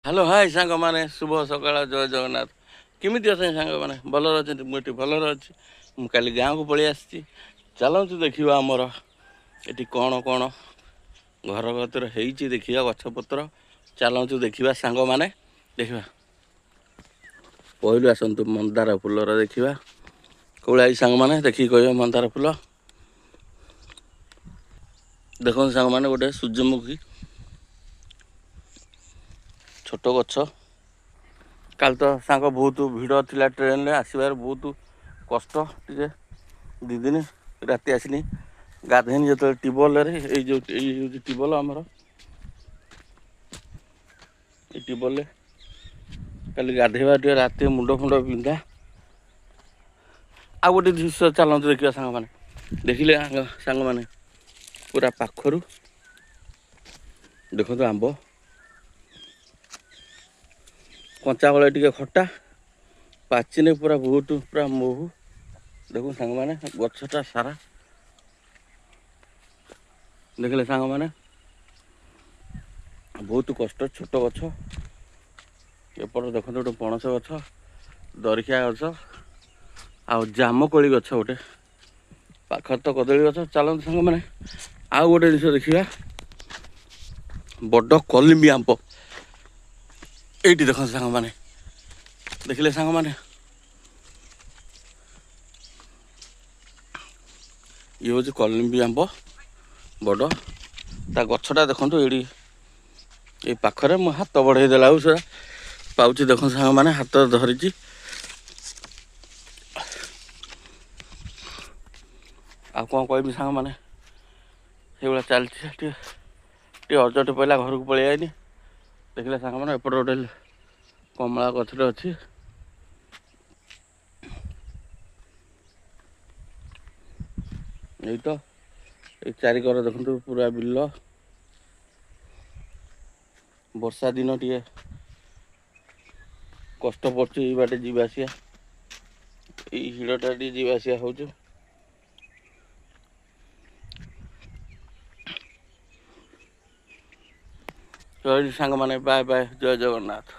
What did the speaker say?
Hello hi सांग मैंने शुभ सकाल जय जगन्नाथ केमी अच्छे सांग मैंने भल अच्छे मुझे भल अच्छी मुझे गाँव को पलि आसी चलतु देखा आमर ये कौन कौन घर भर हो देखा गछपत्र चलतु देखा सांग मैंने देखा पहलू आसतु मंदार फुलर देखा कौड़ा सांग मैंने देखिए कह मंदार फुल देखो सांग मैंने गोटे सूर्यमुखी छोट गछ काल तो सांग बहुत भिड़ थिला ट्रेन रे आसबार बहुत कष्ट टे दी दिन राति आसनी गाधेनी जो ट्यूबवेल जो ट्यूबवेल आमर ट्यूबवेल कल गाधेवा टे राति मुंड फुंड पिंधा आ गोटे दृश्य चलते देखा सांग मैंने देखिले सांग मैंने पूरा पाखरु देखो आंब कंचा बड़े टे खटा पाचिने पूरा बहुत पूरा महू देखो सांग मैंने गछटा सारा देखले सांग मैंने बहुत कष्ट छोट गछ एपट देखते गोटे पणस गछ दरिखिया गछ आ जामकोली गछ गोटे पाखर तो कदली गछ चलते सांग मैंने आउ गोटे जिन देखा बड़ कलिम्बी आंब ये देख सांग मैंने देखिले सांग मैंने ये हूँ कलिम्बी आंब बड़ ता गछटा देखो ये पाखरे मो हाथ बढ़े देला पाँच देख सांग मैंने हाथ धरी आ कौन कहमी सांग मैंने ये चलती अर्जट पहला घर को पलि आईनी देखिले सांग मैंने एपटे गोटे कमला गछटे अच्छी यही तो ये चारिकर देखो पूरा बिल वर्षा दिन टे कष्ट पड़े बाटे जीवासिया हिड़टा टे जीवासिया हो सांग मैंने बाय बाय जय जगन्नाथ।